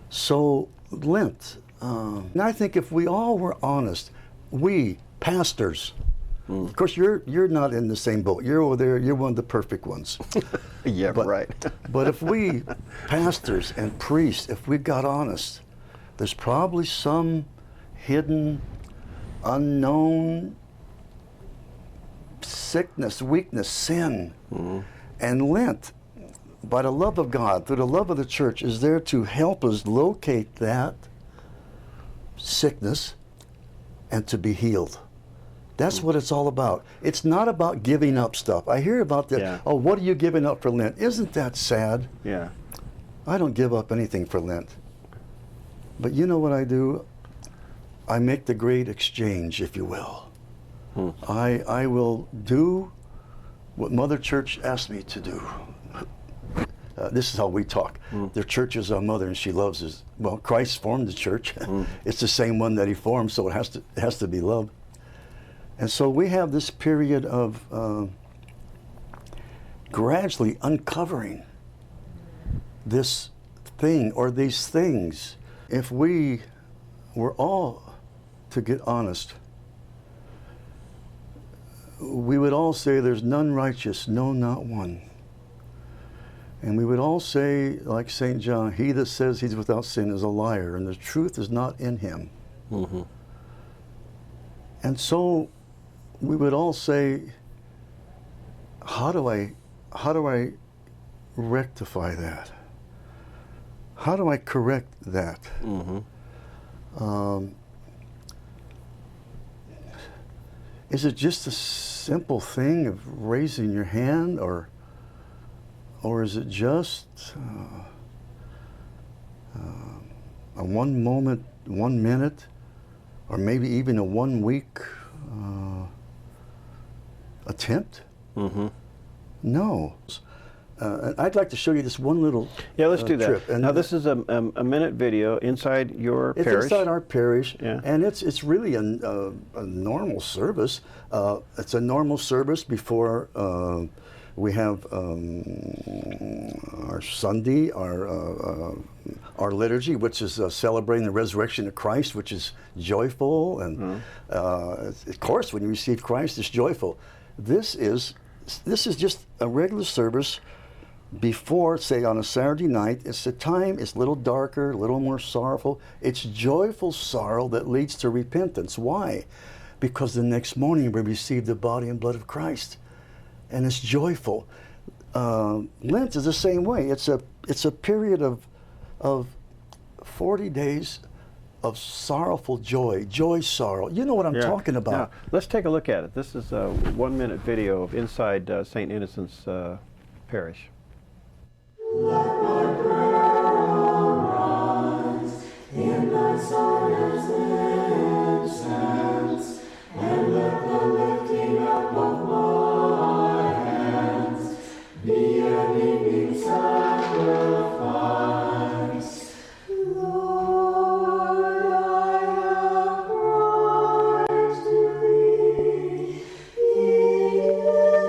So Lent, and I think if we all were honest, we pastors, of course you're not in the same boat. You're over there. You're one of the perfect ones. Yeah, right. But if we pastors and priests, if we got honest, there's probably some hidden, unknown sickness, weakness, sin. And Lent, by the love of God, through the love of the church, is there to help us locate that sickness and to be healed. That's what it's all about. It's not about giving up stuff. I hear about that. Oh, what are you giving up for Lent? Isn't that sad? Yeah. I don't give up anything for Lent. But you know what I do? I make the great exchange, if you will. I will do what Mother Church asked me to do. This is how we talk. The church is our mother and she loves us. Well, Christ formed the church. It's the same one that he formed, so it has to be love. And so we have this period of gradually uncovering this thing or these things. If we were all to get honest, we would all say there's none righteous, no, not one. And we would all say, like St. John, he that says he's without sin is a liar, and the truth is not in him. And so we would all say, how do I rectify that? How do I correct that? Is it just a simple thing of raising your hand, or is it just a 1 moment, 1 minute, or maybe even a 1 week attempt? No. I'd like to show you this one little let's do that. trip. And now this is a minute video inside your parish. It's inside our parish, and it's really a normal service. It's a normal service before we have our Sunday, our liturgy, which is celebrating the resurrection of Christ, which is joyful, and of course, when you receive Christ, it's joyful. This is just a regular service before, say, on a Saturday night. It's the time, it's a little darker, a little more sorrowful. It's joyful sorrow that leads to repentance. Why? Because the next morning we receive the body and blood of Christ, and it's joyful. Lent is the same way. It's a period of 40 days of sorrowful joy, sorrow. You know what I'm talking about. Yeah. Let's take a look at it. This is a 1 minute video of inside St. Innocent's parish. Let my prayer arise in thy silence incense, and let the lifting up of my hands be an evening sacrifice. Lord, I have cried to thee, hear me.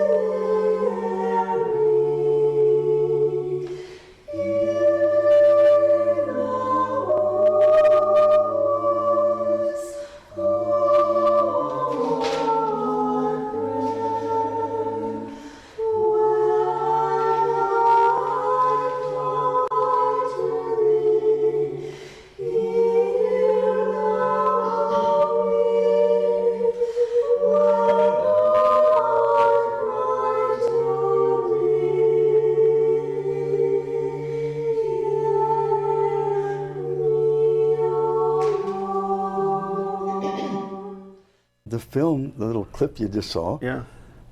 The film, the little clip you just saw,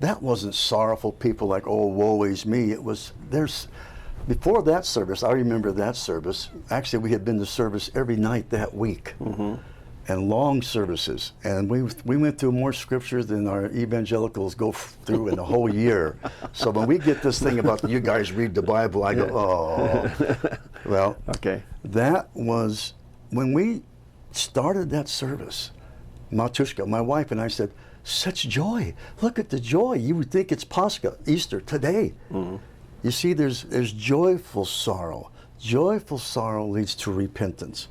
that wasn't sorrowful people like, oh, woe is me. It was, before that service, I remember that service, actually we had been to service every night that week, and long services, and we went through more scriptures than our evangelicals go through in a whole year. So when we get this thing about you guys read the Bible, I go, oh. Well, that was, when we started that service, Matushka, my wife, and I said, such joy. Look at the joy. You would think it's Pascha, Easter, today. You see, there's joyful sorrow, Joyful sorrow leads to repentance.